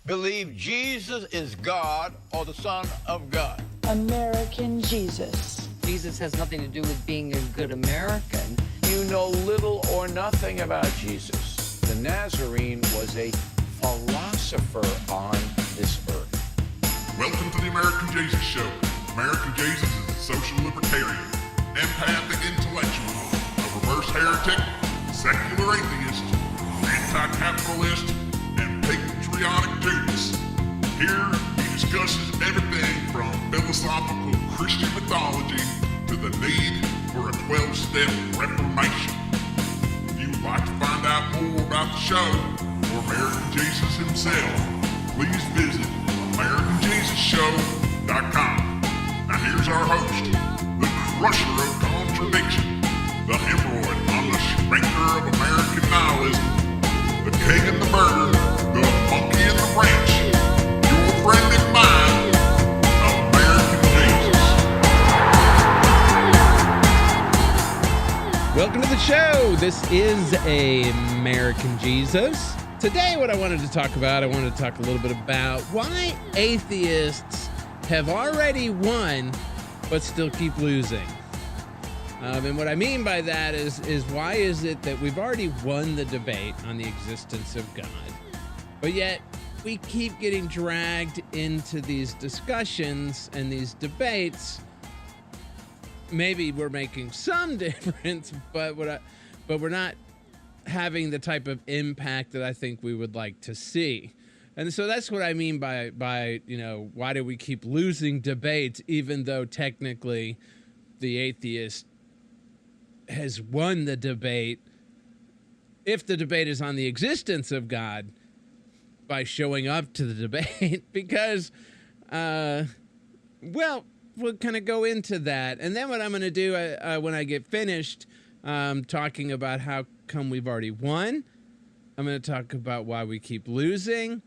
believe Jesus is God or the Son of God? American Jesus. Jesus has nothing to do with being a good American. You know little or nothing about Jesus. The Nazarene was a philosopher on this earth. Welcome to the American Jesus Show. American Jesus is a social libertarian, empathic intellectual, a reverse heretic, secular atheist, anti-capitalist, and patriotic Judas. Here, he discusses everything from philosophical Christian mythology to the need for a 12-step reformation. If you would like to find out more about the show or American Jesus himself, please visit AmericanJesusShow.com. Now here's our host, the crusher of contradiction, the hemorrhoid on the sphincter of American nihilism, the king and the bird, the monkey and the branch, your friend and mine, American Jesus. Welcome to the show. This is American Jesus. Today, what I wanted to talk about, I wanted to talk a little bit about why atheists have already won, but still keep losing. And what I mean by that is why is it that we've already won the debate on the existence of God, but yet we keep getting dragged into these discussions and these debates. Maybe we're making some difference, but we're not having the type of impact that I think we would like to see. And so that's what I mean by why do we keep losing debates, even though technically the atheist has won the debate, if the debate is on the existence of God, by showing up to the debate, because, we'll kind of go into that. And then what I'm going to do when I get finished talking about how come we've already won, I'm going to talk about why we keep losing,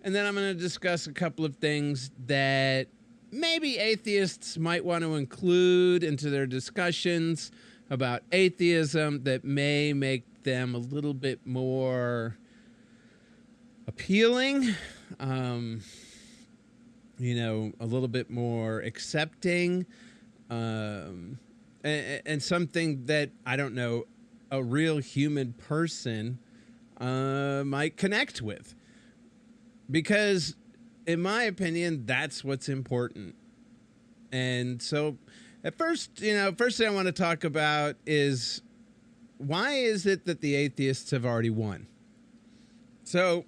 and then I'm going to discuss a couple of things that maybe atheists might want to include into their discussions about atheism that may make them a little bit more appealing, a little bit more accepting, and something that, I don't know, a real human person might connect with. Because, in my opinion, that's what's important. And so, at first thing I want to talk about is, why is it that the atheists have already won? So,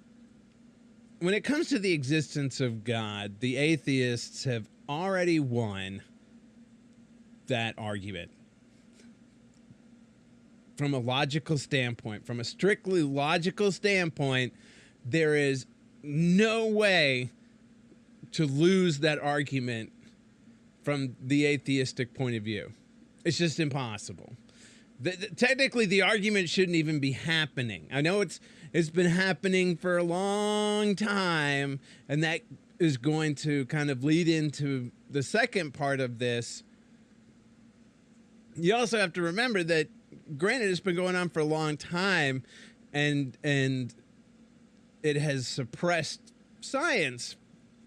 when it comes to the existence of God, the atheists have already won that argument. From a logical standpoint, from a strictly logical standpoint, there is no way to lose that argument from the atheistic point of view. It's just impossible. Technically, the argument shouldn't even be happening. I know it's been happening for a long time, and that is going to kind of lead into the second part of this. You also have to remember that, granted, it's been going on for a long time, and it has suppressed science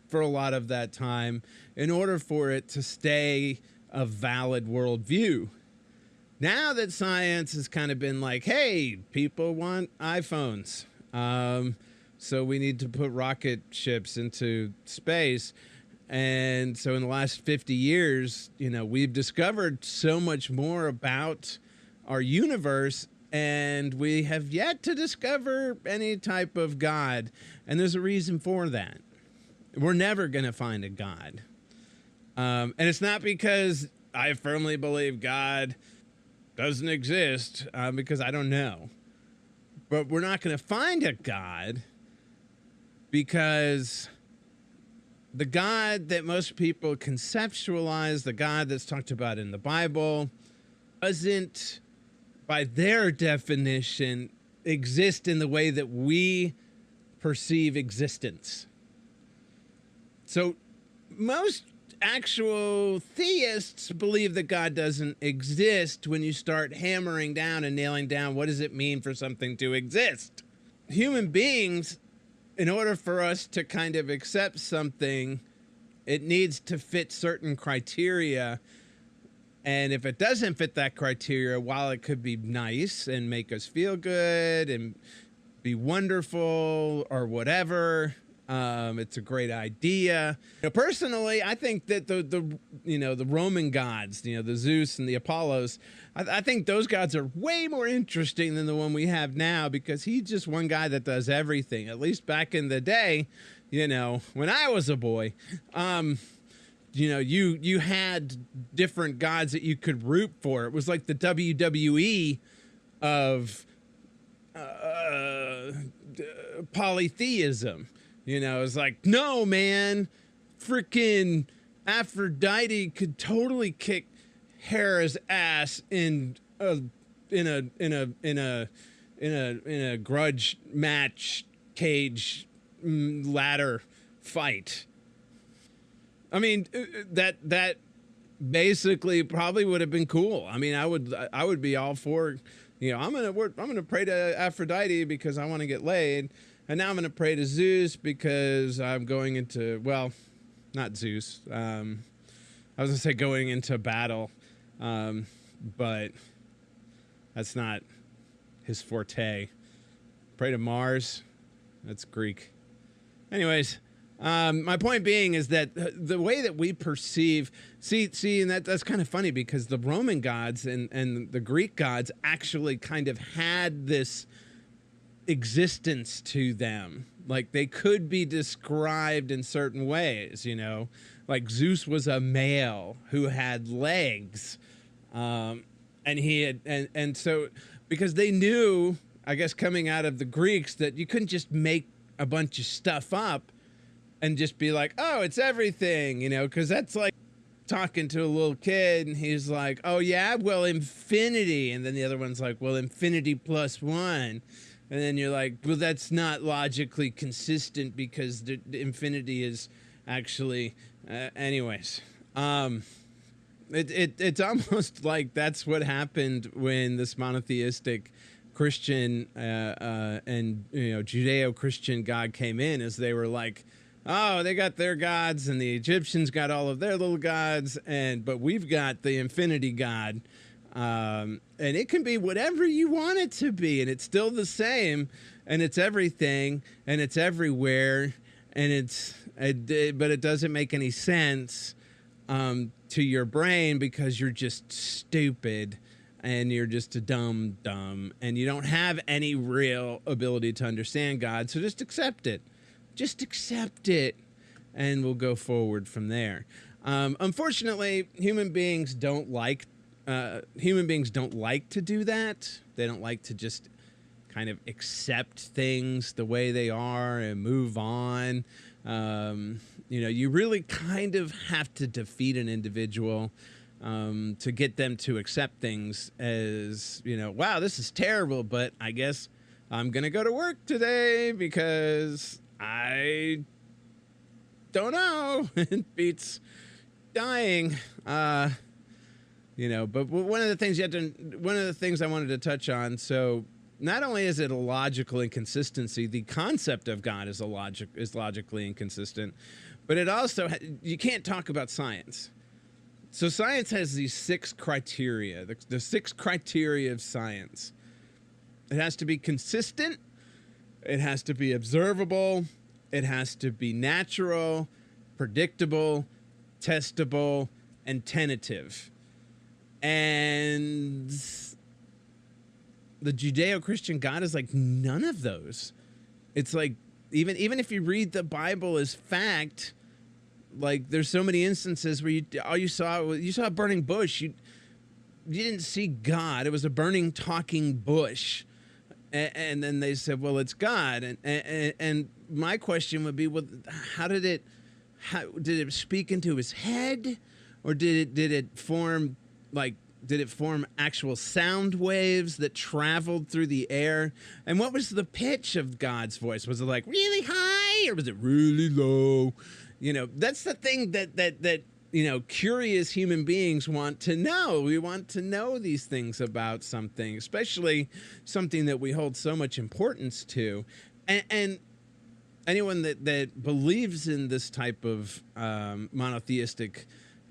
for a lot of that time in order for it to stay a valid worldview. Now that science has kind of been like, hey, people want iPhones, so we need to put rocket ships into space. And so in the last 50 years, we've discovered so much more about our universe, and we have yet to discover any type of God. And there's a reason for that. We're never going to find a God. And it's not because I firmly believe God doesn't exist, because I don't know. But we're not going to find a God because the God that most people conceptualize, the God that's talked about in the Bible, doesn't, by their definition, exist in the way that we perceive existence. So most actual theists believe that God doesn't exist when you start hammering down and nailing down what does it mean for something to exist. Human beings in order for us to kind of accept something, it needs to fit certain criteria. And if it doesn't fit that criteria, while it could be nice and make us feel good and be wonderful or whatever, it's a great idea. Personally, I think that the Roman gods, the Zeus and the Apollos, I think those gods are way more interesting than the one we have now, because he's just one guy that does everything. At least back in the day, when I was a boy, you had different gods that you could root for. It was like the WWE of polytheism. It's like, no, man, freaking Aphrodite could totally kick Hera's ass in a grudge match cage ladder fight. I mean, that basically probably would have been cool. I mean, I would be all for, I'm gonna pray to Aphrodite because I want to get laid, and now I'm gonna pray to Zeus because I'm going into, well, not Zeus. I was gonna say going into battle, but that's not his forte. Pray to Mars. That's Greek. Anyways. My point being is that the way that we perceive, and that's kind of funny, because the Roman gods and the Greek gods actually kind of had this existence to them. Like, they could be described in certain ways, like Zeus was a male who had legs. And he had, and so, because they knew, I guess, coming out of the Greeks, that you couldn't just make a bunch of stuff up and just be like, oh, it's everything, because that's like talking to a little kid and he's like, oh yeah, well, infinity. And then the other one's like, well, infinity plus one. And then you're like, well, that's not logically consistent because the infinity is actually, anyways. It's almost like that's what happened when this monotheistic Christian and Judeo-Christian God came in, as they were like, oh, they got their gods and the Egyptians got all of their little gods, but we've got the infinity God, and it can be whatever you want it to be, and it's still the same, and it's everything, and it's everywhere, and but it doesn't make any sense to your brain, because you're just stupid. And you're just a dumb, and you don't have any real ability to understand God. So just accept it. Just accept it, and we'll go forward from there. Unfortunately, human beings don't like to do that. They don't like to just kind of accept things the way they are and move on. You really kind of have to defeat an individual to get them to accept things as, wow, this is terrible, but I guess I'm going to go to work today because I don't know. It beats dying. But one of the things I wanted to touch on, so not only is it a logical inconsistency, the concept of God is logically inconsistent, but it also, you can't talk about science. So science has these 6 criteria, the 6 criteria of science. It has to be consistent, it has to be observable, it has to be natural, predictable, testable, and tentative. And the Judeo-Christian God is like none of those. It's like, even if you read the Bible as fact, like, there's so many instances where you saw a burning bush. You didn't see God. It was a burning, talking bush. And then they said, well, it's God. And my question would be, well, did it speak into his head? Or did it form actual sound waves that traveled through the air? And what was the pitch of God's voice? Was it like really high, or was it really low? That's the thing that curious human beings want to know. We want to know these things about something, especially something that we hold so much importance to. And anyone that believes in this type of monotheistic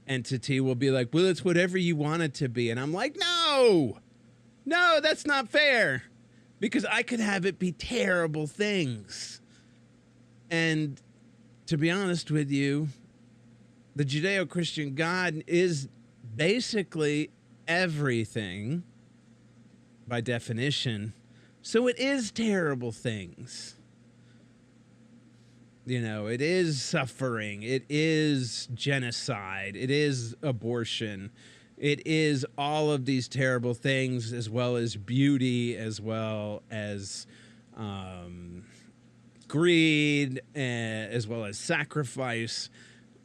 entity will be like, well, it's whatever you want it to be. And I'm like, no, that's not fair, because I could have it be terrible things. And to be honest with you, the Judeo-Christian God is basically everything by definition. So it is terrible things. You know, it is suffering. It is genocide. It is abortion. It is all of these terrible things, as well as beauty, as well as greed, as well as sacrifice.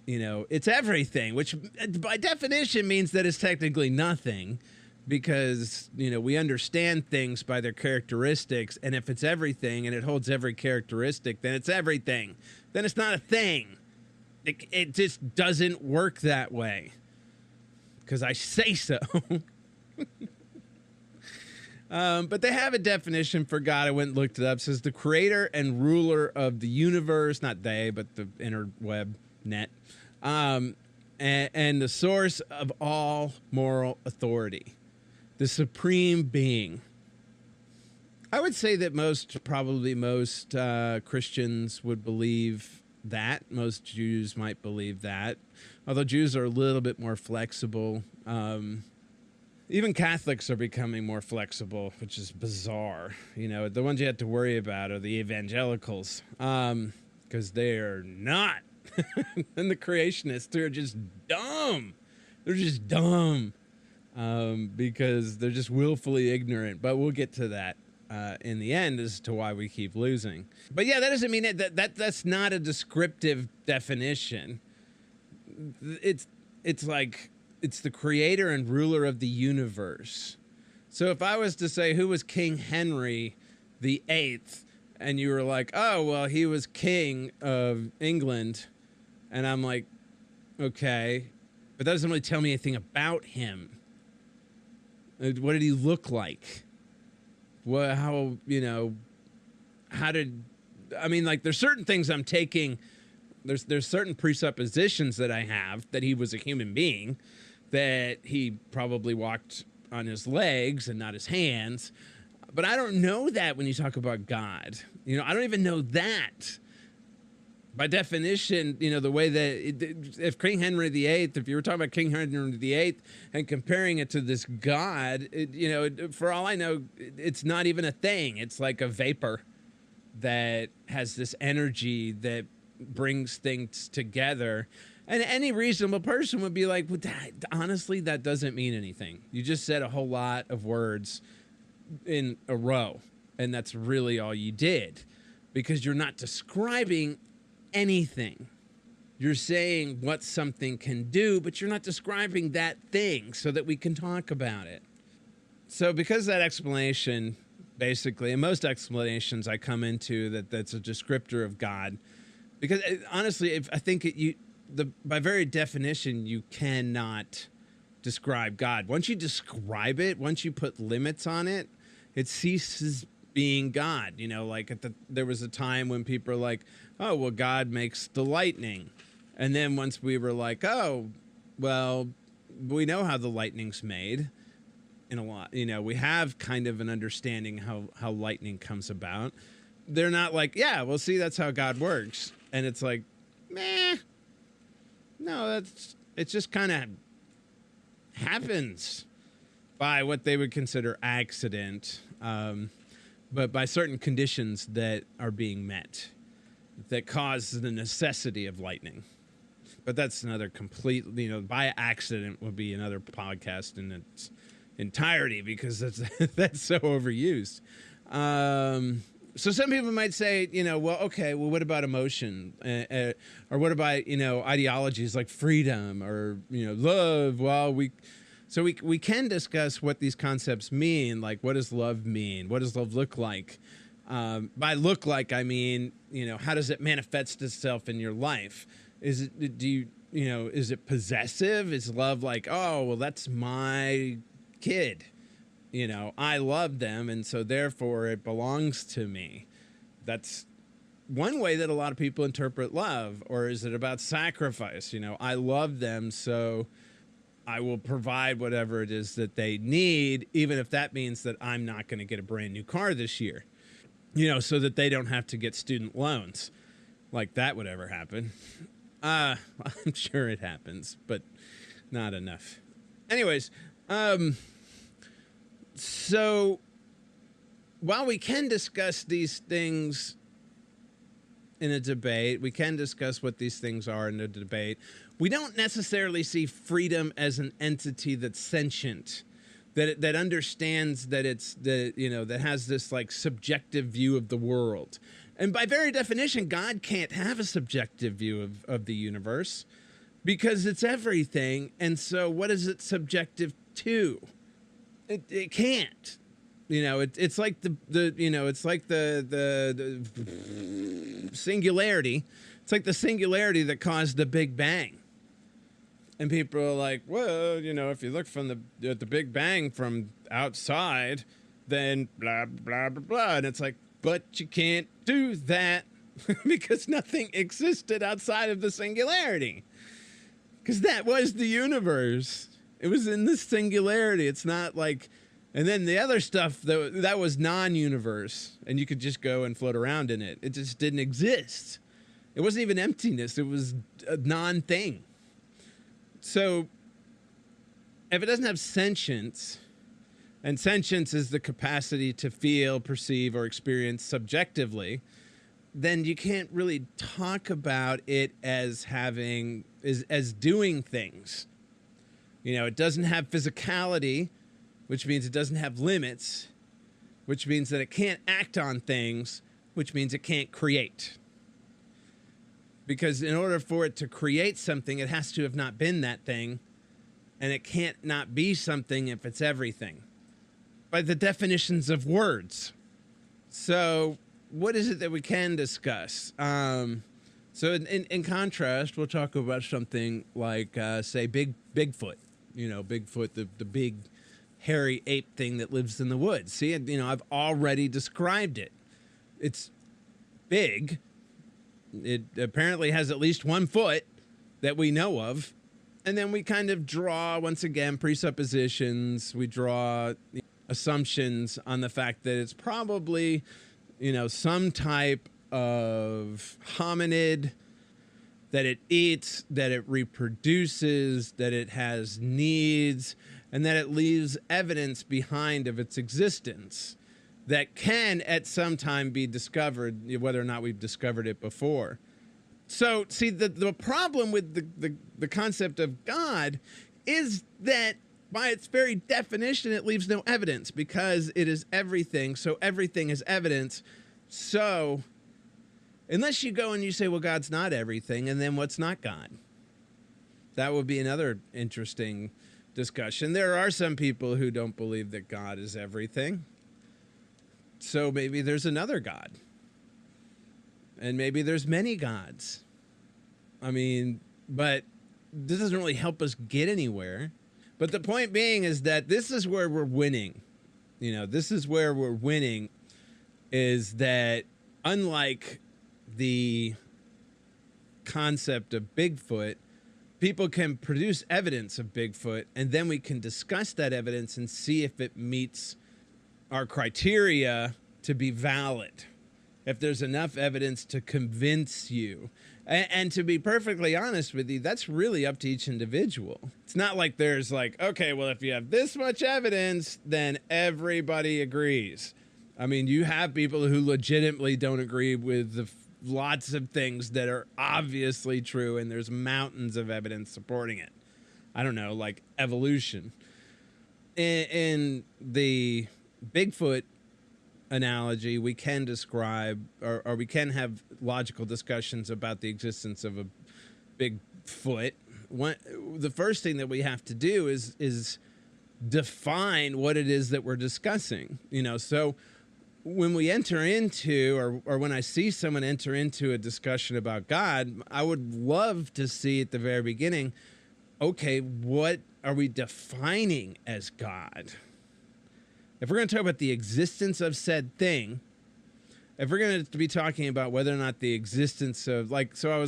You know, it's everything, which by definition means that it's technically nothing, because, you know, we understand things by their characteristics. And if it's everything and it holds every characteristic, then it's everything. Then it's not a thing. It just doesn't work that way, because I say so. But they have a definition for God. I went and looked it up. It says the creator and ruler of the universe, not they, but the interweb net, and the source of all moral authority, the supreme being. I would say that probably most Christians would believe that. Most Jews might believe that, although Jews are a little bit more flexible. Even Catholics are becoming more flexible, which is bizarre. You know, the ones you have to worry about are the evangelicals, because they are not. And the creationists, they're just dumb. They're just dumb because they're just willfully ignorant. But we'll get to that in the end as to why we keep losing. But yeah, that doesn't mean that's not a descriptive definition. It's like, it's the creator and ruler of the universe. So if I was to say, who was King Henry the Eighth, and you were like, oh, well, he was king of England, and I'm like, okay, but that doesn't really tell me anything about him. What did he look like? Well, how, you know, like, there's certain things I'm taking, there's certain presuppositions that I have that he was a human being, that he probably walked on his legs and not his hands. But I don't know that when you talk about God. You know, I don't even know that. By definition, you know, the way that if King Henry VIII, if you were talking about King Henry VIII and comparing it to this God, you know, for all I know, it's not even a thing. It's like a vapor that has this energy that brings things together. And any reasonable person would be like, well, honestly, that doesn't mean anything. You just said a whole lot of words in a row, and that's really all you did, because you're not describing anything. You're saying what something can do, but you're not describing that thing so that we can talk about it. So because that explanation, basically, and most explanations I come into that's a descriptor of God, because honestly, I think by very definition, you cannot describe God. Once you describe it, once you put limits on it, it ceases being God. You know, like there was a time when people were like, oh, well, God makes the lightning. And then once we were like, oh, well, we know how the lightning's made in a lot. You know, we have kind of an understanding how lightning comes about. They're not like, yeah, well, see, that's how God works. And it's like, meh. No, it just kind of happens by what they would consider accident, but by certain conditions that are being met that cause the necessity of lightning. But that's another complete, you know, by accident would be another podcast in its entirety, because that's so overused. So some people might say, you know, well, okay, well, what about emotion? Or what about, you know, ideologies like freedom or, you know, love? Well, we can discuss what these concepts mean. Like, what does love mean? What does love look like? By look like, I mean, you know, how does it manifest itself in your life? Is it possessive? Is love like, oh, well, that's my kid? You know, I love them, and so therefore it belongs to me. That's one way that a lot of people interpret love, or is it about sacrifice? You know, I love them, so I will provide whatever it is that they need, even if that means that I'm not going to get a brand new car this year, you know, so that they don't have to get student loans. Like that would ever happen. I'm sure it happens, but not enough. Anyways, so while we can discuss these things in a debate, we can discuss what these things are in a debate, we don't necessarily see freedom as an entity that's sentient, that understands that it's that has this like subjective view of the world. And by very definition, God can't have a subjective view of the universe because it's everything. And so what is it subjective to? It can't. You know, it's like it's like the singularity. It's like the singularity that caused the Big Bang. And people are like, well, you know, if you look from at the Big Bang from outside, then blah, blah, blah, blah. And it's like, but you can't do that because nothing existed outside of the singularity. Because that was the universe. It was in the singularity. It's not like... And then the other stuff, that was non-universe, and you could just go and float around in it. It just didn't exist. It wasn't even emptiness. It was a non-thing. So if it doesn't have sentience, and sentience is the capacity to feel, perceive, or experience subjectively, then you can't really talk about it as as doing things. You know, it doesn't have physicality, which means it doesn't have limits, which means that it can't act on things, which means it can't create. Because in order for it to create something, it has to have not been that thing, and it can't not be something if it's everything. By the definitions of words. So what is it that we can discuss? So in contrast, we'll talk about something like, say, Bigfoot. You know, Bigfoot, the big hairy ape thing that lives in the woods. See, you know, I've already described it. It's big. It apparently has at least 1 foot that we know of. And then we kind of draw, once again, presuppositions. We draw assumptions on the fact that it's probably, you know, some type of hominid, that it eats, that it reproduces, that it has needs, and that it leaves evidence behind of its existence that can at some time be discovered, whether or not we've discovered it before. So, see, the problem with the concept of God is that by its very definition, it leaves no evidence because it is everything. So everything is evidence. So unless you go and you say, well, God's not everything, and then what's not God? That would be another interesting discussion. There are some people who don't believe that God is everything. So maybe there's another God. And maybe there's many gods. I mean, but this doesn't really help us get anywhere. But the point being is that this is where we're winning. You know, this is where we're winning, is that unlike the concept of Bigfoot, people can produce evidence of Bigfoot, and then we can discuss that evidence and see if it meets our criteria to be valid. If there's enough evidence to convince you. And to be perfectly honest with you, that's really up to each individual. It's not like there's like, okay, well, if you have this much evidence, then everybody agrees. I mean, you have people who legitimately don't agree with lots of things that are obviously true, and there's mountains of evidence supporting it. I don't know, like evolution. In the Bigfoot analogy, we can describe, or we can have logical discussions about the existence of a Bigfoot. The first thing that we have to do is define what it is that we're discussing. You know, so when we enter into, or when I see someone enter into a discussion about God, I would love to see at the very beginning, okay, what are we defining as God? If we're going to talk about the existence of said thing, if we're going to be talking about whether or not the existence of, like, so I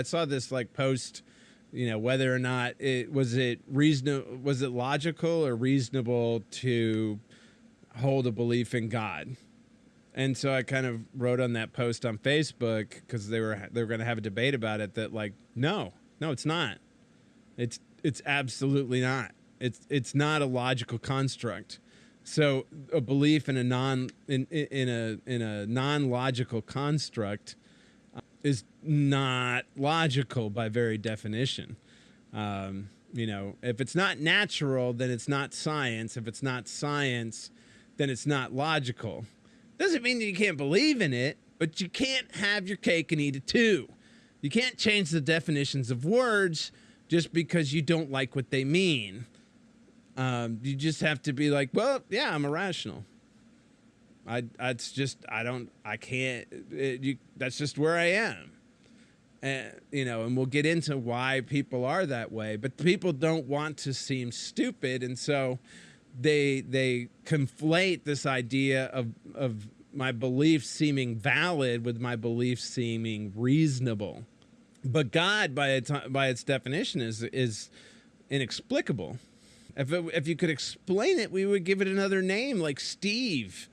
saw this like post, whether or not was it logical or reasonable to hold a belief in God. And so I kind of wrote on that post on Facebook, because they were going to have a debate about it, that like, no, it's not. It's absolutely not. It's not a logical construct. So a belief in a non-logical construct is not logical by very definition. If it's not natural, then it's not science. If it's not science, then it's not logical. Doesn't mean that you can't believe in it, but you can't have your cake and eat it too. You can't change the definitions of words just because you don't like what they mean. You just have to be like, well, yeah, I'm irrational. That's just where I am. And we'll get into why people are that way, but people don't want to seem stupid. And so they conflate this idea of my belief seeming valid with my belief seeming reasonable. But God, by its definition, is inexplicable. If you could explain it, we would give it another name, like Steve.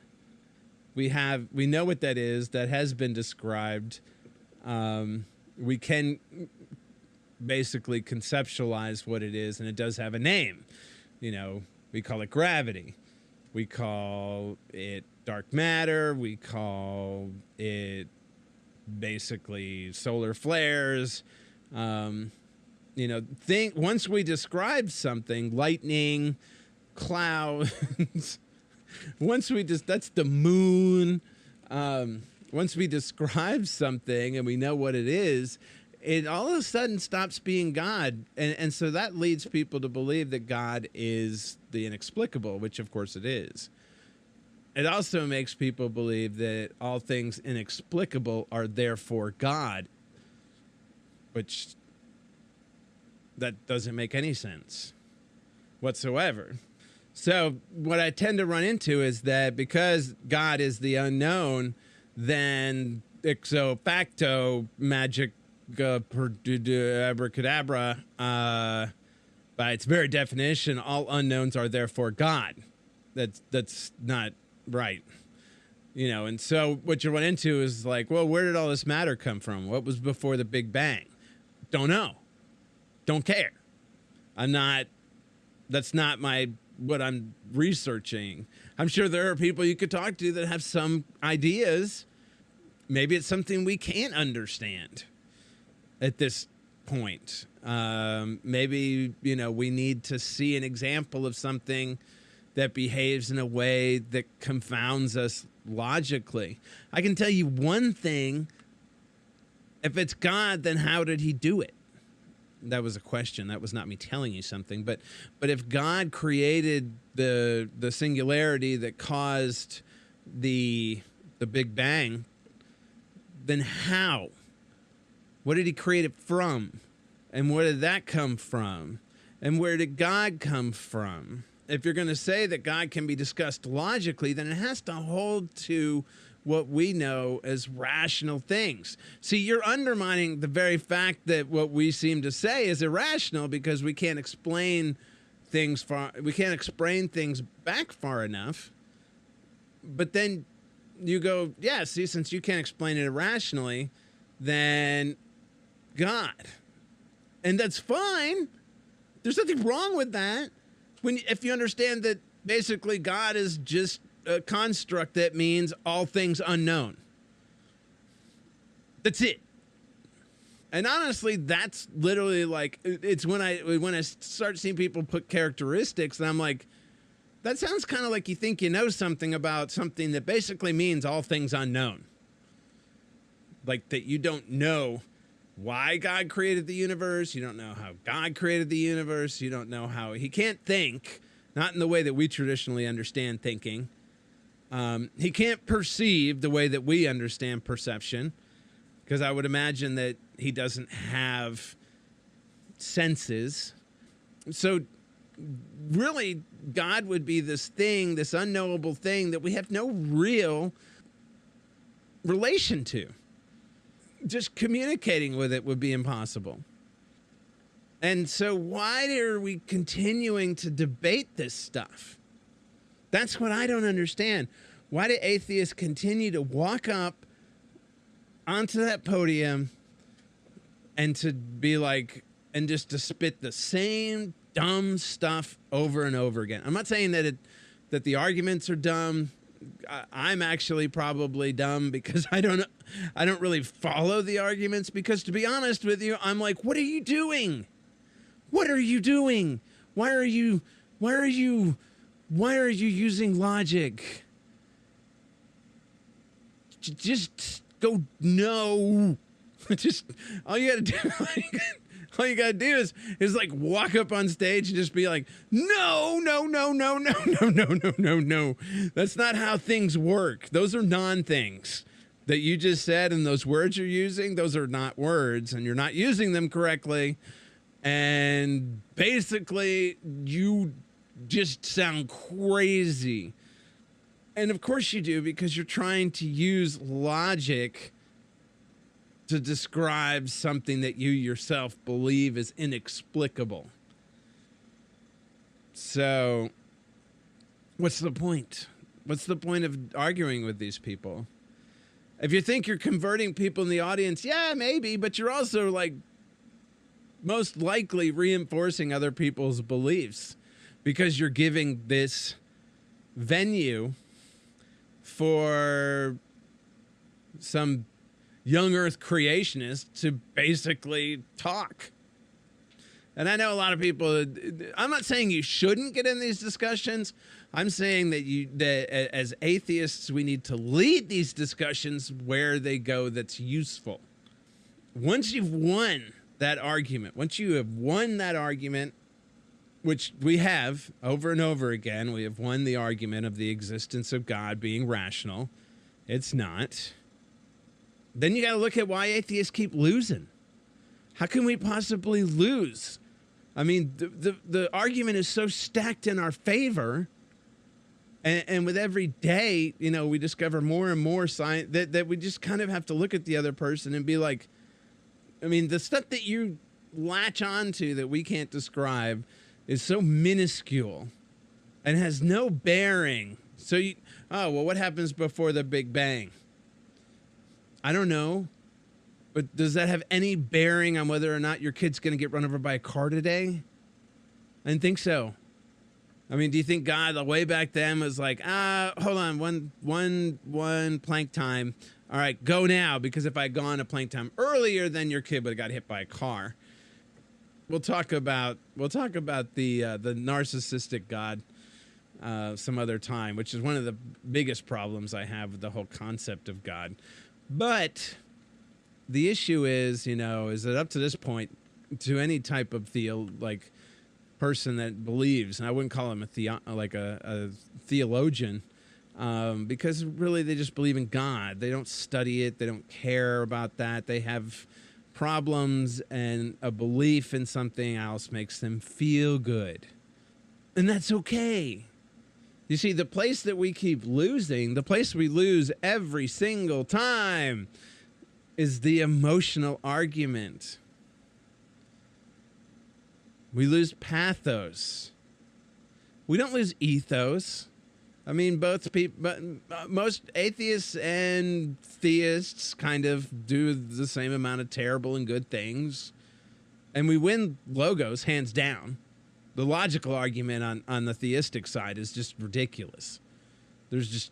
We know what that is. That has been described. We can basically conceptualize what it is, and it does have a name. We call it gravity. We call it dark matter. We call it basically solar flares. Once we describe something, lightning, clouds, that's the moon. Once we describe something and we know what it is, it all of a sudden stops being God. And so that leads people to believe that God is the inexplicable, which of course it is. It also makes people believe that all things inexplicable are therefore God, which that doesn't make any sense whatsoever. So what I tend to run into is that because God is the unknown, then ipso facto magic abracadabra, by its very definition, all unknowns are therefore God. That's not right. And so what you run into is like, well, where did all this matter come from? What was before the Big Bang? Don't know. Don't care. That's not what I'm researching. I'm sure there are people you could talk to that have some ideas. Maybe it's something we can't understand at this point. Maybe, we need to see an example of something that behaves in a way that confounds us logically. I can tell you one thing. If it's God, then how did he do it? That was a question. That was not me telling you something. But if God created the singularity that caused the Big Bang, then how? What did he create it from? And where did that come from? And where did God come from? If you're going to say that God can be discussed logically, then it has to hold to what we know as rational things. See, you're undermining the very fact that what we seem to say is irrational because we can't explain things back far enough. But then you go, yeah, see, since you can't explain it irrationally, then God. And that's fine. There's nothing wrong with that. If you understand that basically God is just a construct that means all things unknown. That's it. And honestly, that's literally like, it's when I start seeing people put characteristics, and I'm like, that sounds kind of like you think you know something about something that basically means all things unknown. Like that you don't know why God created the universe. You don't know how God created the universe. You don't know how he can't think, not in the way that we traditionally understand thinking. He can't perceive the way that we understand perception, because I would imagine that he doesn't have senses. So really, God would be this thing, this unknowable thing that we have no real relation to. Just communicating with it would be impossible. And so why are we continuing to debate this stuff? That's what I don't understand. Why do atheists continue to walk up onto that podium and to be like, and just to spit the same dumb stuff over and over again? I'm not saying that the arguments are dumb. I'm actually probably dumb because I don't really follow the arguments, because to be honest with you, I'm like, what are you doing? What are you doing? Why are you using logic? Just go, no. Just all you gotta do is like walk up on stage and just be like, no. That's not how things work. Those are non-things that you just said, and those words you're using, those are not words, and you're not using them correctly. And basically, you just sound crazy. And of course you do, because you're trying to use logic to describe something that you yourself believe is inexplicable. So, what's the point? What's the point of arguing with these people? If you think you're converting people in the audience, yeah, maybe, but you're also like most likely reinforcing other people's beliefs, because you're giving this venue for some young earth creationists to basically talk. And I know a lot of people, I'm not saying you shouldn't get in these discussions. I'm saying that as atheists, we need to lead these discussions where they go that's useful. Once you've won that argument, which we have over and over again, we have won the argument of the existence of God being rational. It's not. Then you got to look at why atheists keep losing. How can we possibly lose? I mean, the argument is so stacked in our favor, and with every day, we discover more and more science that we just kind of have to look at the other person and be like, I mean, the stuff that you latch onto that we can't describe is so minuscule and has no bearing. So what happens before the Big Bang? I don't know. But does that have any bearing on whether or not your kid's going to get run over by a car today? I didn't think so. I mean, do you think God, way back then, was like, hold on, one plank time. All right, go now, because if I had gone a plank time earlier, then your kid would have got hit by a car. We'll talk about the narcissistic God some other time, which is one of the biggest problems I have with the whole concept of God. But the issue is, is that up to this point, to any type of person that believes, and I wouldn't call him a theologian, because really they just believe in God. They don't study it. They don't care about that. They have problems, and a belief in something else makes them feel good. And that's okay. You see, the place that we keep losing, the place we lose every single time, is the emotional argument. We lose pathos. We don't lose ethos. I mean, most atheists and theists kind of do the same amount of terrible and good things. And we win logos, hands down. The logical argument on the theistic side is just ridiculous. There's just,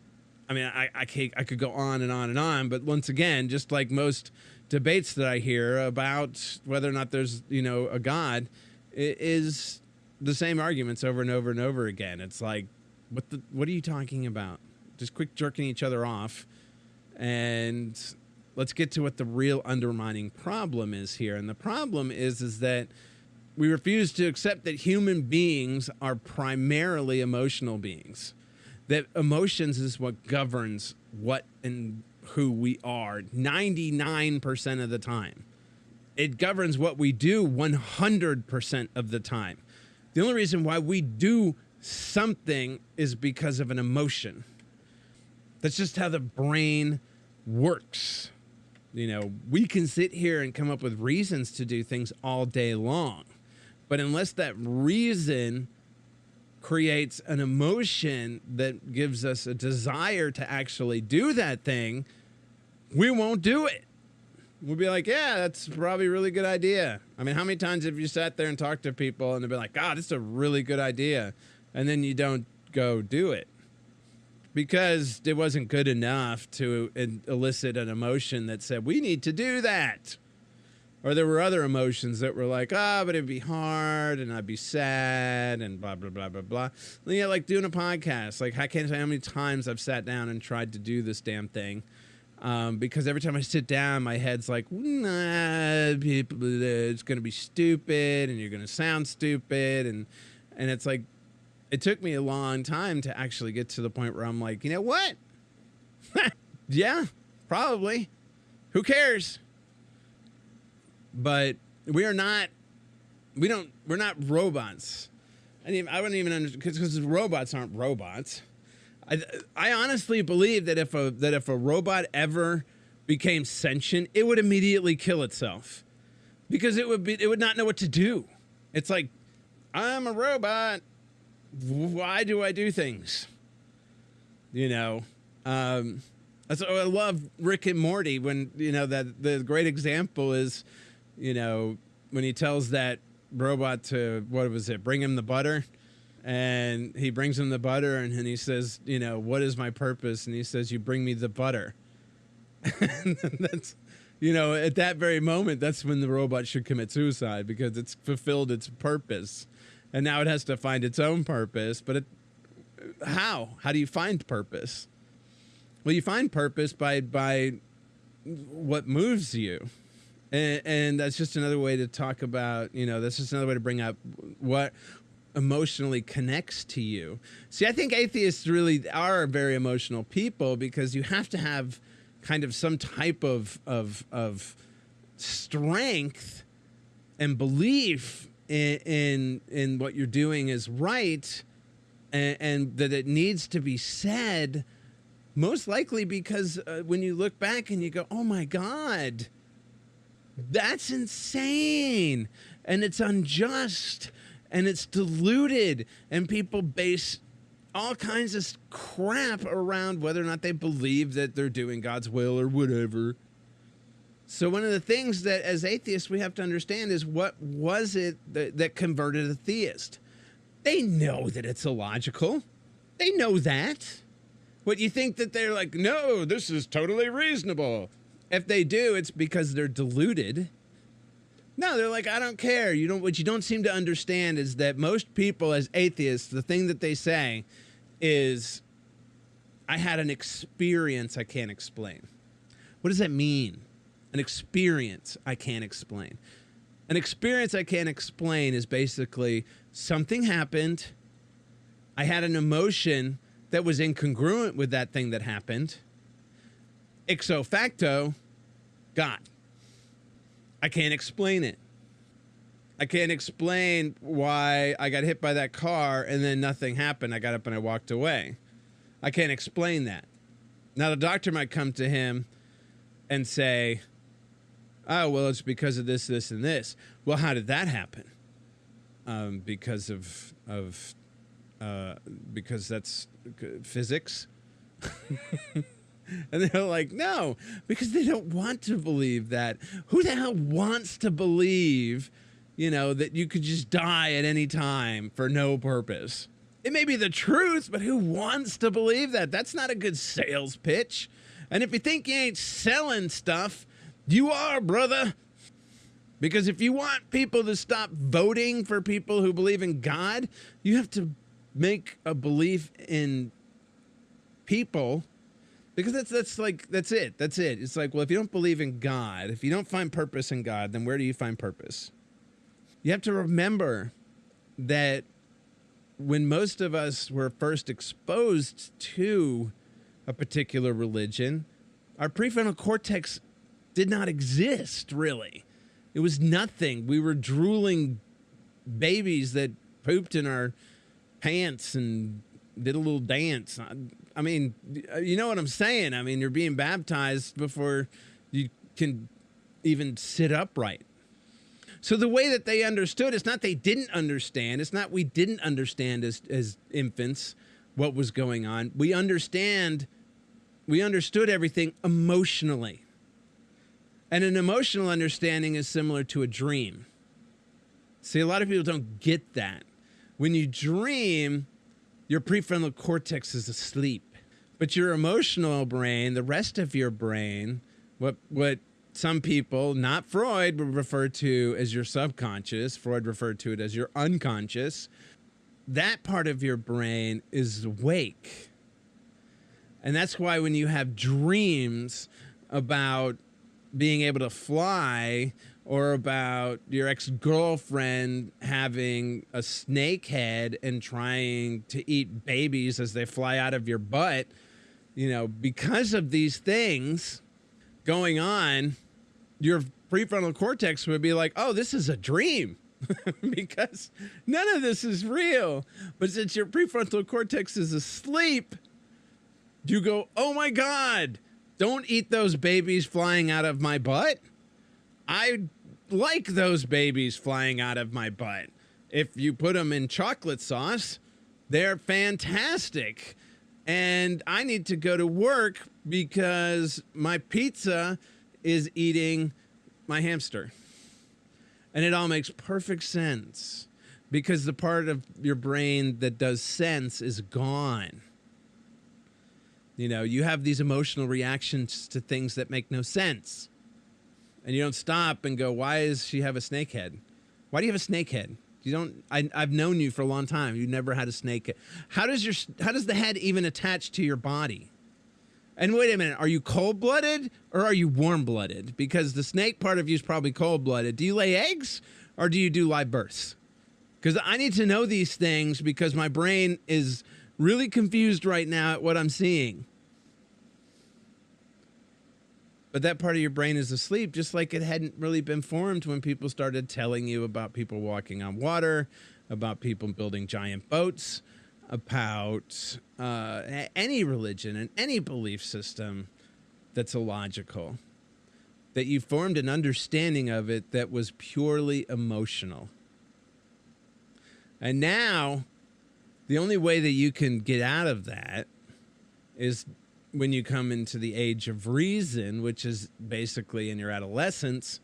I could go on and on and on, but once again, just like most debates that I hear about whether or not there's, a God, it is the same arguments over and over and over again. It's like, what are you talking about? Just quick jerking each other off, and let's get to what the real undermining problem is here. And the problem is that we refuse to accept that human beings are primarily emotional beings. That emotions is what governs what and who we are 99% of the time. It governs what we do 100% of the time. The only reason why we do something is because of an emotion. That's just how the brain works. You know, we can sit here and come up with reasons to do things all day long, but unless that reason creates an emotion that gives us a desire to actually do that thing, we won't do it. We'll be like, yeah, that's probably a really good idea. I mean, how many times have you sat there and talked to people and they've been like, God, it's a really good idea, and then you don't go do it because it wasn't good enough to elicit an emotion that said, we need to do that. Or there were other emotions that were like, but it'd be hard and I'd be sad and blah, blah, blah, blah, blah. And yeah, like doing a podcast. Like, I can't tell you how many times I've sat down and tried to do this damn thing. Because every time I sit down, my head's like, nah, people, it's going to be stupid and you're going to sound stupid. And it's like, it took me a long time to actually get to the point where I'm like, you know what? Yeah, probably. Who cares? But we're not robots. I wouldn't even understand, because robots aren't robots. I honestly believe that if a robot ever became sentient, it would immediately kill itself, because it would not know what to do. It's like, I'm a robot. Why do I do things? You know, that's, I love Rick and Morty when, you know, that the great example is, you know, when he tells that robot to, what was it, bring him the butter, and he brings him the butter, and he says, you know, what is my purpose? And he says, you bring me the butter. And that's, you know, at that very moment, that's when the robot should commit suicide, because it's fulfilled its purpose, and now it has to find its own purpose. But how do you find purpose? Well, you find purpose by what moves you. And that's just another way to talk about, you know, that's just another way to bring up what emotionally connects to you. See, I think atheists really are very emotional people, because you have to have kind of some type of strength and belief in what you're doing is right, and that it needs to be said, most likely because when you look back and you go, oh my God, that's insane, and it's unjust, and it's diluted, and people base all kinds of crap around whether or not they believe that they're doing God's will or whatever. So one of the things that as atheists we have to understand is, what was it that converted a theist? They know that it's illogical. They know that. What, you think that they're like, no, this is totally reasonable? If they do, it's because they're deluded. No, they're like, I don't care. What you don't seem to understand is that most people as atheists, the thing that they say is, I had an experience I can't explain. What does that mean? An experience I can't explain. An experience I can't explain is basically something happened. I had an emotion that was incongruent with that thing that happened. Ipso facto, God. I can't explain it. I can't explain why I got hit by that car and then nothing happened. I got up and I walked away. I can't explain that. Now, the doctor might come to him and say, oh, well, it's because of this, this, and this. Well, how did that happen? Because that's physics. And they're like, no, because they don't want to believe that. Who the hell wants to believe, you know, that you could just die at any time for no purpose? It may be the truth, but who wants to believe that? That's not a good sales pitch. And if you think you ain't selling stuff, you are, brother. Because if you want people to stop voting for people who believe in God, you have to make a belief in people. Because that's it. It's like, well, if you don't believe in God, if you don't find purpose in God, then where do you find purpose? You have to remember that when most of us were first exposed to a particular religion, our prefrontal cortex did not exist, really. It was nothing. We were drooling babies that pooped in our pants and did a little dance. I mean, you know what I'm saying? I mean, you're being baptized before you can even sit upright. So the way that they understood, it's not they didn't understand. It's not we didn't understand as infants what was going on. We understood everything emotionally. And an emotional understanding is similar to a dream. See, a lot of people don't get that. When you dream, your prefrontal cortex is asleep. But your emotional brain, the rest of your brain, what some people, not Freud, would refer to as your subconscious, Freud referred to it as your unconscious, that part of your brain is awake. And that's why when you have dreams about being able to fly, or about your ex-girlfriend having a snake head and trying to eat babies as they fly out of your butt, you know, because of these things going on, your prefrontal cortex would be like, oh, this is a dream. Because none of this is real. But since your prefrontal cortex is asleep, you go, oh my God, don't eat those babies flying out of my butt. I like those babies flying out of my butt. If you put them in chocolate sauce, they're fantastic. And I need to go to work because my pizza is eating my hamster. And it all makes perfect sense because the part of your brain that does sense is gone. You know, you have these emotional reactions to things that make no sense. And you don't stop and go, why does she have a snake head? Why do you have a snake head? You don't. I've known you for a long time. You never had a snake head. How does the head even attach to your body? And wait a minute, are you cold-blooded or are you warm-blooded? Because the snake part of you is probably cold-blooded. Do you lay eggs or do you do live births? Because I need to know these things because my brain is really confused right now at what I'm seeing. But that part of your brain is asleep, just like it hadn't really been formed when people started telling you about people walking on water, about people building giant boats, about any religion and any belief system that's illogical. That you formed an understanding of it that was purely emotional. And now, the only way that you can get out of that is when you come into the age of reason, which is basically in your adolescence,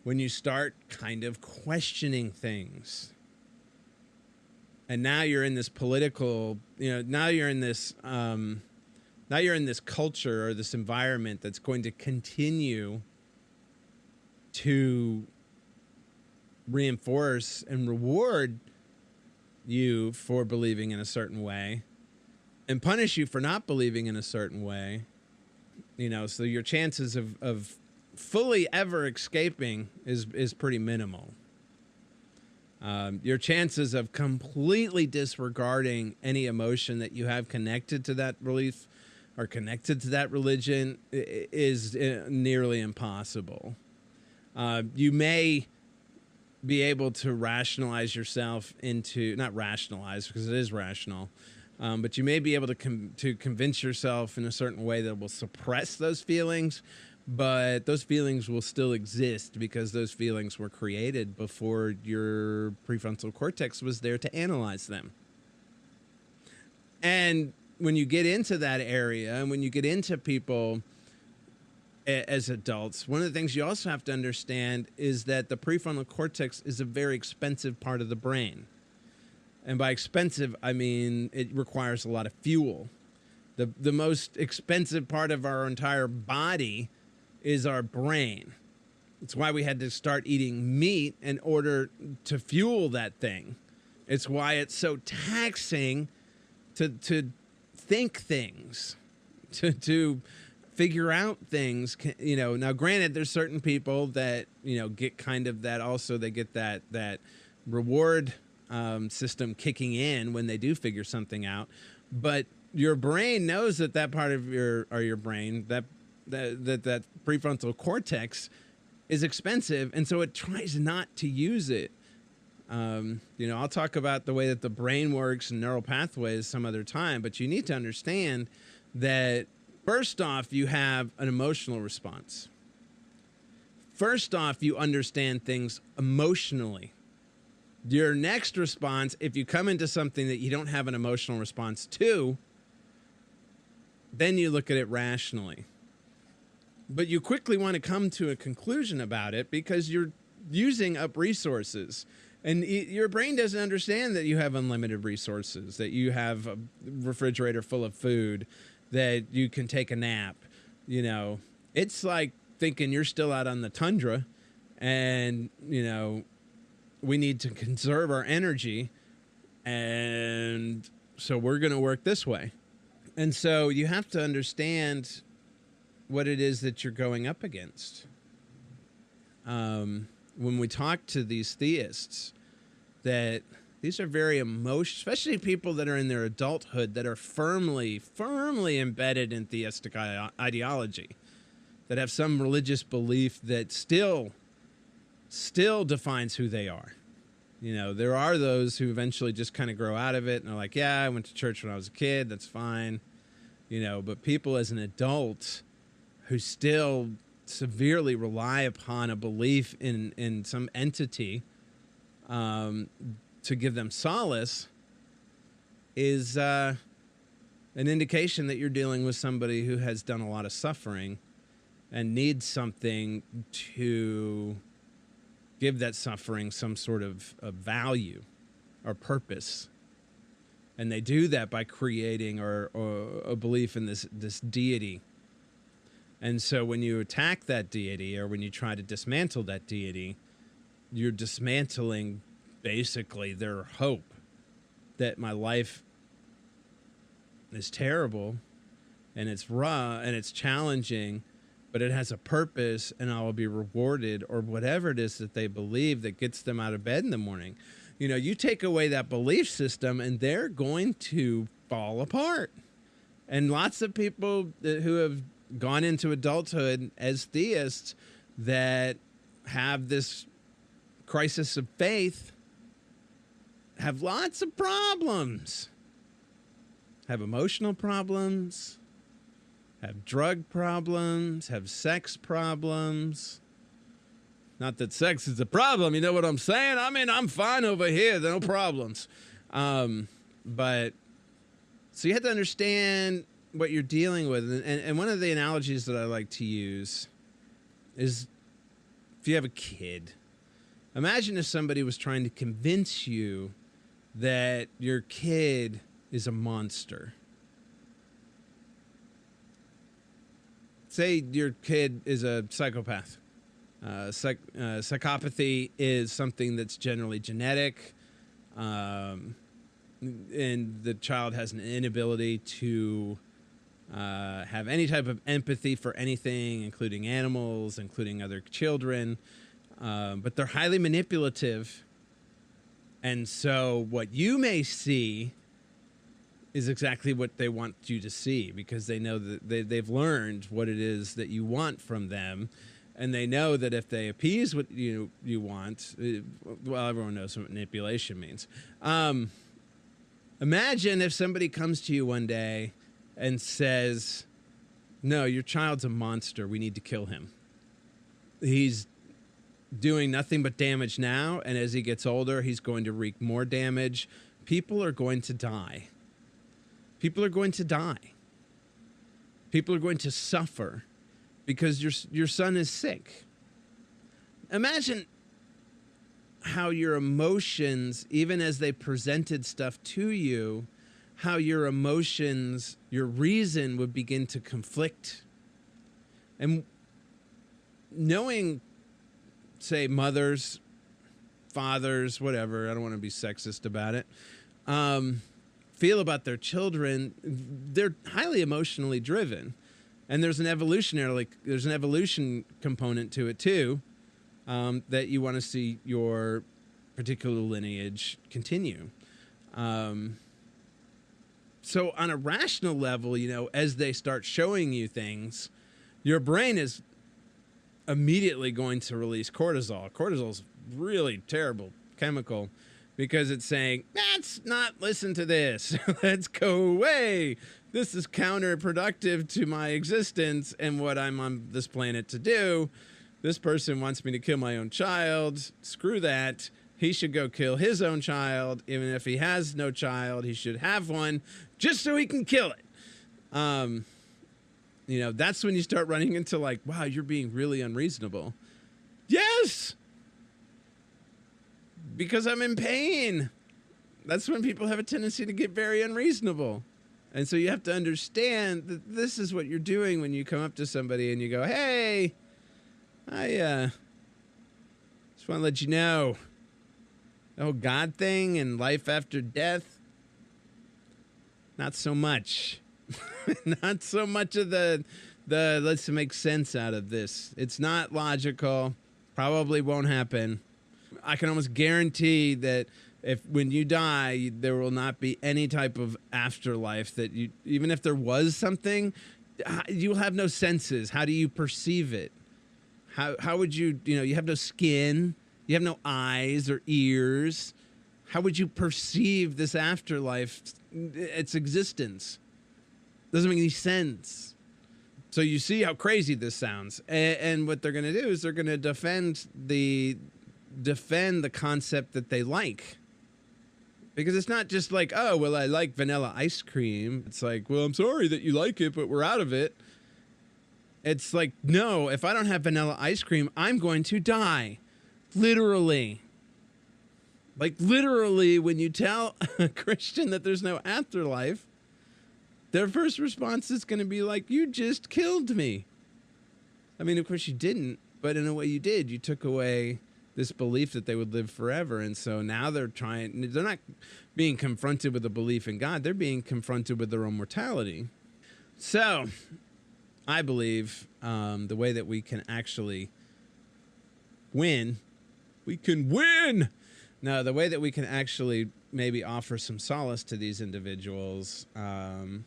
when you start kind of questioning things. And now you're in this political, now you're in this culture or this environment that's going to continue to reinforce and reward you for believing in a certain way and punish you for not believing in a certain way. So your chances of fully ever escaping is pretty minimal. Your chances of completely disregarding any emotion that you have connected to that belief or connected to that religion is nearly impossible. You may be able to rationalize yourself into, not rationalize because it is rational, but you may be able to convince yourself in a certain way that will suppress those feelings, but those feelings will still exist because those feelings were created before your prefrontal cortex was there to analyze them. And when you get into that area and when you get into people as adults, one of the things you also have to understand is that the prefrontal cortex is a very expensive part of the brain. And by expensive, I mean it requires a lot of fuel. The most expensive part of our entire body is our brain. It's why we had to start eating meat in order to fuel that thing. It's why it's so taxing to think things, to figure out things. Now granted, there's certain people that, get kind of that also, they get that reward system kicking in when they do figure something out. But your brain knows that part of your brain, that prefrontal cortex is expensive, and so it tries not to use it. I'll talk about the way that the brain works and neural pathways some other time, but you need to understand that first off, you have an emotional response. First off, you understand things emotionally. Your next response, if you come into something that you don't have an emotional response to, then you look at it rationally. But you quickly want to come to a conclusion about it because you're using up resources. And your brain doesn't understand that you have unlimited resources, that you have a refrigerator full of food, that you can take a nap. You know, it's like thinking you're still out on the tundra and, you know, we need to conserve our energy. And so we're going to work this way. And so you have to understand what it is that you're going up against. When we talk to these theists, that these are very emotional, especially people that are in their adulthood that are firmly embedded in theistic ideology, that have some religious belief that still defines who they are. You know, there are those who eventually just kind of grow out of it and are like, yeah, I went to church when I was a kid, that's fine. You know, but people as an adult who still severely rely upon a belief in some entity to give them solace is an indication that you're dealing with somebody who has done a lot of suffering and needs something to give that suffering some sort of value or purpose. And they do that by creating or a belief in this deity. And so when you attack that deity or when you try to dismantle that deity, you're dismantling basically their hope that my life is terrible and it's raw and it's challenging, but it has a purpose and I will be rewarded, or whatever it is that they believe that gets them out of bed in the morning. You know, you take away that belief system and they're going to fall apart. And lots of people who have gone into adulthood as theists that have this crisis of faith have lots of problems, have emotional problems, have drug problems, have sex problems. Not that sex is a problem, you know what I'm saying? I mean, I'm fine over here, no problems. But so you have to understand what you're dealing with. And one of the analogies that I like to use is if you have a kid, imagine if somebody was trying to convince you that your kid is a monster. Say your kid is a psychopath. Psychopathy is something that's generally genetic, and the child has an inability to have any type of empathy for anything, including animals, including other children, but they're highly manipulative. And so what you may see is exactly what they want you to see, because they know that they've learned what it is that you want from them. And they know that if they appease what you want, well, everyone knows what manipulation means. Imagine if somebody comes to you one day and says, no, your child's a monster. We need to kill him. He's doing nothing but damage now, and as he gets older, he's going to wreak more damage. People are going to die. People are going to die. People are going to suffer because your son is sick. Imagine how your emotions, even as they presented stuff to you, how your emotions, your reason would begin to conflict. And knowing, say, mothers, fathers, whatever, I don't want to be sexist about it, feel about their children, they're highly emotionally driven. And there's an evolution component to it too, that you want to see your particular lineage continue. So on a rational level, you know, as they start showing you things, your brain is immediately going to release cortisol. Cortisol is really terrible chemical because it's saying, let's not listen to this. Let's go away. this is counterproductive to my existence and what I'm on this planet to do. This person wants me to kill my own child. Screw that. He should go kill his own child. Even if he has no child, he should have one just so he can kill it. You know, that's when you start running into like, wow, you're being really unreasonable. Yes! Because I'm in pain. That's when people have a tendency to get very unreasonable. And so you have to understand that this is what you're doing when you come up to somebody and you go, hey, I just want to let you know, the whole God thing and life after death, not so much. Not so much of the let's make sense out of this. It's not logical. Probably won't happen. I can almost guarantee that when you die, there will not be any type of afterlife that you, even if there was something, you'll have no senses. How do you perceive it? How would you, you have no skin, you have no eyes or ears. How would you perceive this afterlife, its existence? Doesn't make any sense. So you see how crazy this sounds. And what they're going to do is they're going to defend the concept that they like. Because it's not just like, oh, well, I like vanilla ice cream. It's like, well, I'm sorry that you like it, but we're out of it. It's like, no, if I don't have vanilla ice cream, I'm going to die. Literally. Like, literally, when you tell a Christian that there's no afterlife, their first response is going to be like, you just killed me. I mean, of course you didn't, but in a way you did. You took away this belief that they would live forever. And so now they're not being confronted with a belief in God. They're being confronted with their own mortality. So I believe the way that we can actually win, No, the way that we can actually maybe offer some solace to these individuals, and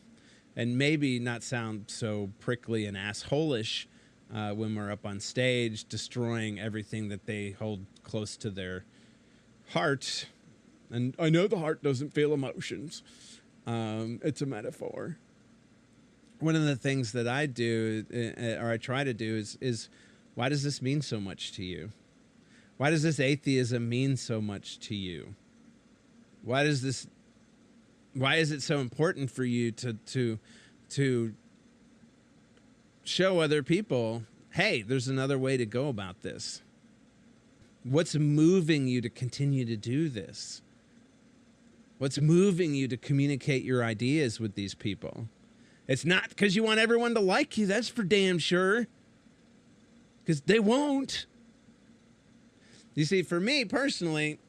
maybe not sound so prickly and assholish when we're up on stage, destroying everything that they hold close to their heart. And I know the heart doesn't feel emotions. It's a metaphor. One of the things that I do, or I try to do, is why does this mean so much to you? Why does this atheism mean so much to you? Why is it so important for you to show other people, hey, there's another way to go about this? What's moving you to continue to do this? What's moving you to communicate your ideas with these people? It's not because you want everyone to like you, that's for damn sure. Because they won't. You see, for me personally,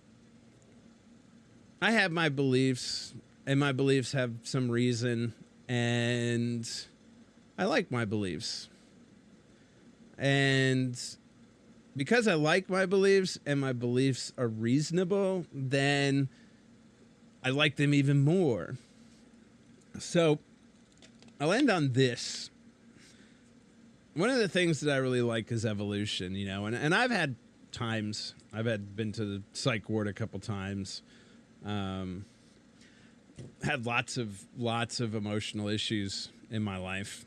I have my beliefs, and my beliefs have some reason, and I like my beliefs. And because I like my beliefs and my beliefs are reasonable, then I like them even more. So I'll end on this. One of the things that I really like is evolution, and I've had times, been to the psych ward a couple times, had lots of emotional issues in my life.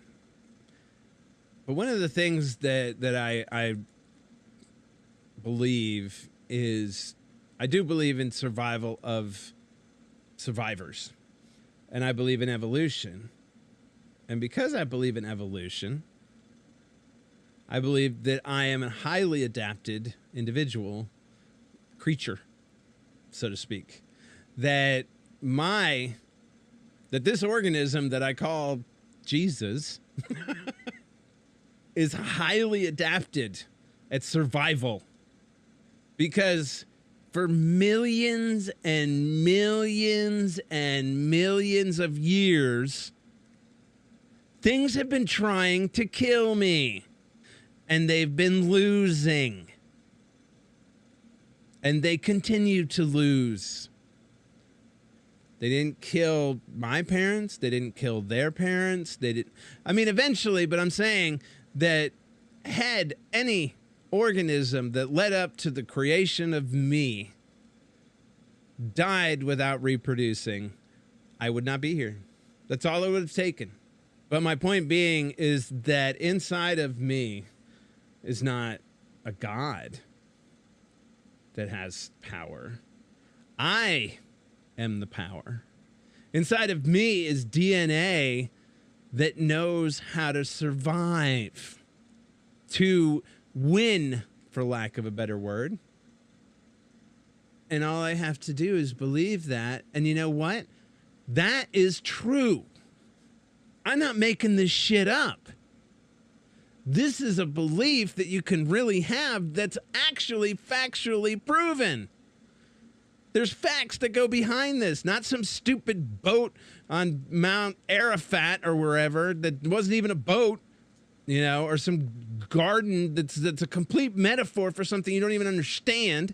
But one of the things that I believe is, I do believe in survival of survivors. And I believe in evolution. And because I believe in evolution, I believe that I am a highly adapted individual, creature, so to speak. That this organism that I call Jesus is highly adapted at survival. Because for millions and millions and millions of years, things have been trying to kill me. And they've been losing. And they continue to lose. They didn't kill my parents. They didn't kill their parents. Eventually, but I'm saying that had any organism that led up to the creation of me died without reproducing, I would not be here. That's all it would have taken. But my point being is that inside of me is not a God that has power. I am the power. Inside of me is DNA that knows how to survive, to win, for lack of a better word. And all I have to do is believe that. And you know what? That is true. I'm not making this shit up. This is a belief that you can really have that's actually factually proven. There's facts that go behind this, not some stupid boat on Mount Arafat or wherever that wasn't even a boat, you know, or some garden that's a complete metaphor for something you don't even understand.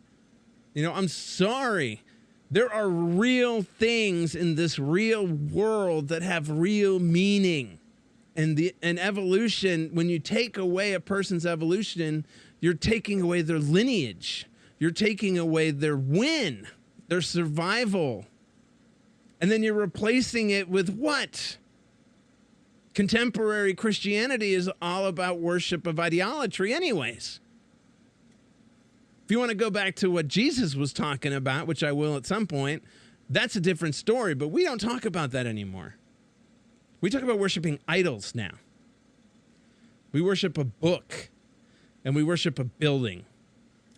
You know, I'm sorry. There are real things in this real world that have real meaning. And evolution, when you take away a person's evolution, you're taking away their lineage. You're taking away their win, their survival. And then you're replacing it with what? Contemporary Christianity is all about worship of idolatry anyways. If you want to go back to what Jesus was talking about, which I will at some point, that's a different story, but we don't talk about that anymore. We talk about worshiping idols now. We worship a book, and we worship a building.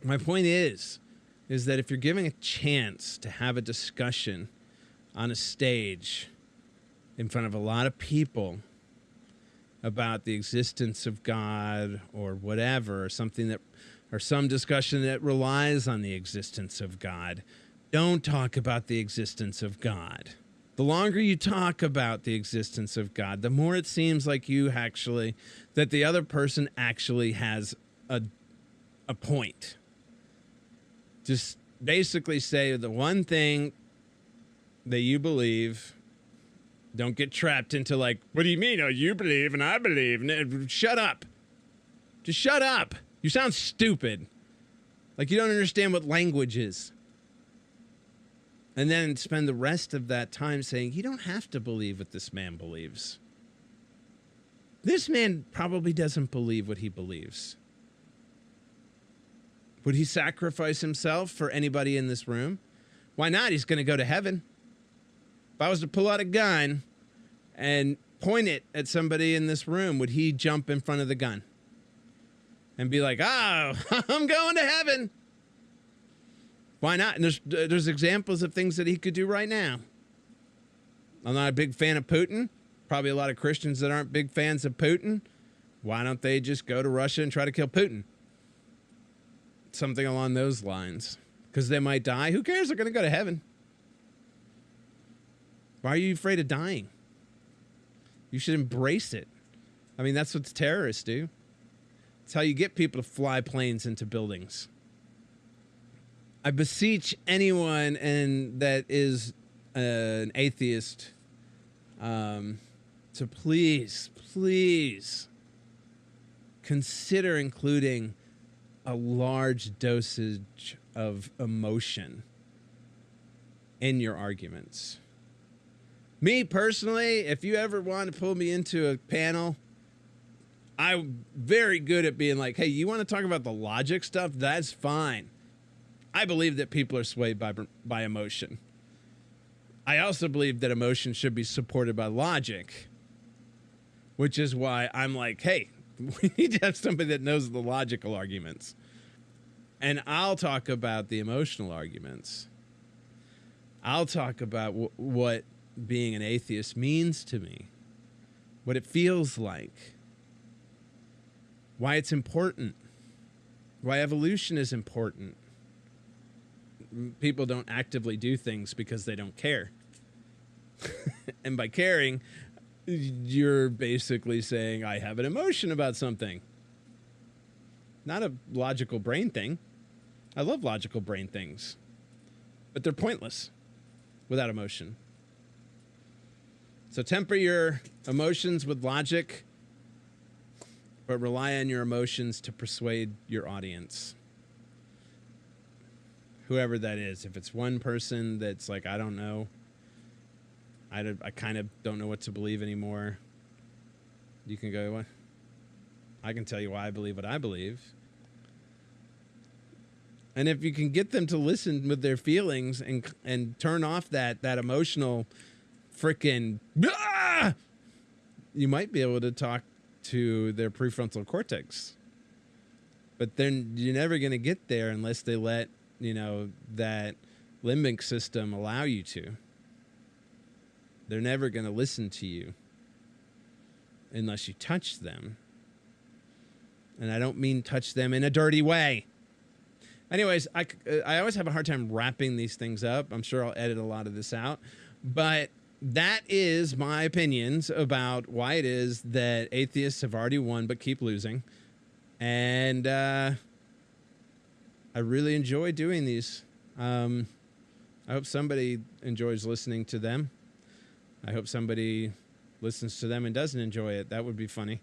My point is that if you're giving a chance to have a discussion on a stage in front of a lot of people about the existence of God or whatever, or something that, or some discussion that relies on the existence of God, don't talk about the existence of God. The longer you talk about the existence of God, the more it seems like that the other person actually has a point. Just basically say the one thing that you believe. Don't get trapped into like, what do you mean? Oh, you believe and I believe. Shut up. Just shut up. You sound stupid. Like you don't understand what language is. And then spend the rest of that time saying, you don't have to believe what this man believes. This man probably doesn't believe what he believes. Would he sacrifice himself for anybody in this room? Why not? He's going to go to heaven. If I was to pull out a gun and point it at somebody in this room, would he jump in front of the gun and be like, oh, I'm going to heaven? Why not? And there's examples of things that he could do right now. I'm not a big fan of Putin. Probably a lot of Christians that aren't big fans of Putin. Why don't they just go to Russia and try to kill Putin? Something along those lines. Because they might die. Who cares? They're going to go to heaven. Why are you afraid of dying? You should embrace it. I mean, that's what the terrorists do. It's how you get people to fly planes into buildings. I beseech anyone that is an atheist to please consider including a large dosage of emotion in your arguments. Me personally, if you ever want to pull me into a panel, I'm very good at being like, hey, you want to talk about the logic stuff? That's fine. I believe that people are swayed by emotion. I also believe that emotion should be supported by logic, which is why I'm like, hey, we need to have somebody that knows the logical arguments. And I'll talk about the emotional arguments. I'll talk about what being an atheist means to me, what it feels like, why it's important, why evolution is important. People don't actively do things because they don't care. And by caring, you're basically saying, I have an emotion about something. Not a logical brain thing. I love logical brain things. But they're pointless without emotion. So temper your emotions with logic, but rely on your emotions to persuade your audience. Whoever that is. If it's one person that's like, I don't know, I kind of don't know what to believe anymore. You can go, what? I can tell you why I believe what I believe. And if you can get them to listen with their feelings and turn off that emotional freaking, you might be able to talk to their prefrontal cortex. But then you're never going to get there unless they let, that limbic system allow you to. They're never going to listen to you unless you touch them. And I don't mean touch them in a dirty way. Anyways, I always have a hard time wrapping these things up. I'm sure I'll edit a lot of this out. But that is my opinions about why it is that atheists have already won but keep losing. And I really enjoy doing these. I hope somebody enjoys listening to them. I hope somebody listens to them and doesn't enjoy it. That would be funny.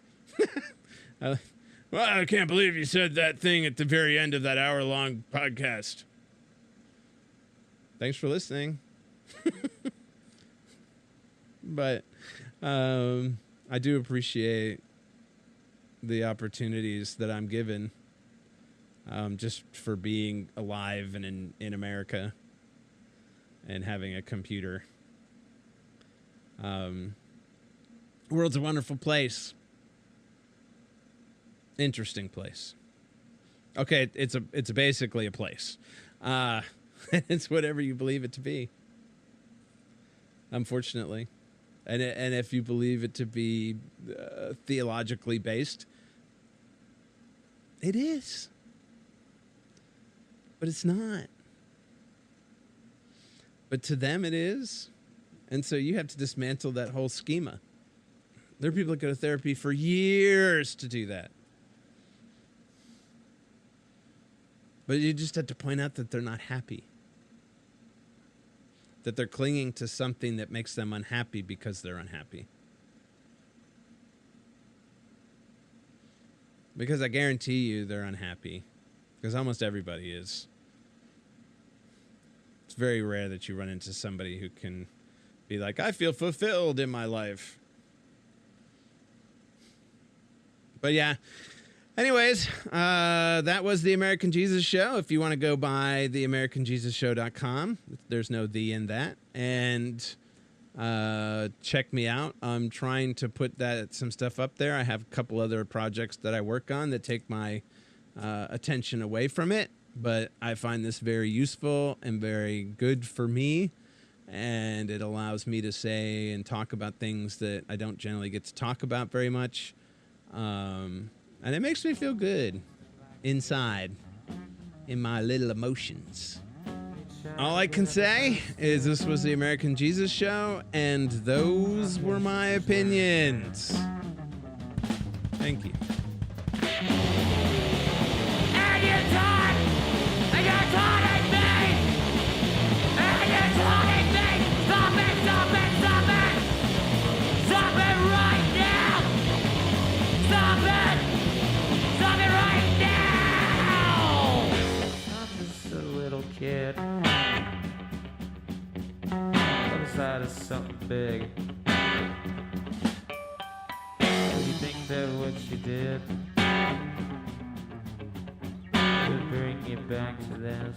Well, I can't believe you said that thing at the very end of that hour-long podcast. Thanks for listening. But I do appreciate the opportunities that I'm given just for being alive and in America and having a computer. World's a wonderful place. Interesting place. Okay, it's basically a place. It's whatever you believe it to be. Unfortunately, and if you believe it to be theologically based, it is. But it's not. But to them, it is, and so you have to dismantle that whole schema. There are people that go to therapy for years to do that. But you just have to point out that they're not happy. That they're clinging to something that makes them unhappy because they're unhappy. Because I guarantee you they're unhappy. Because almost everybody is. It's very rare that you run into somebody who can be like, I feel fulfilled in my life. But yeah. Anyways, that was the American Jesus Show. If you want to go by theamericanjesusshow.com, there's no "the" in that, and check me out. I'm trying to put some stuff up there. I have a couple other projects that I work on that take my attention away from it, but I find this very useful and very good for me, and it allows me to say and talk about things that I don't generally get to talk about very much. And it makes me feel good inside in my little emotions. All I can say is this was the American Jesus Show, and those were my opinions. Thank you. Kid, other side is something big. Do you think that what you did would bring you back to this?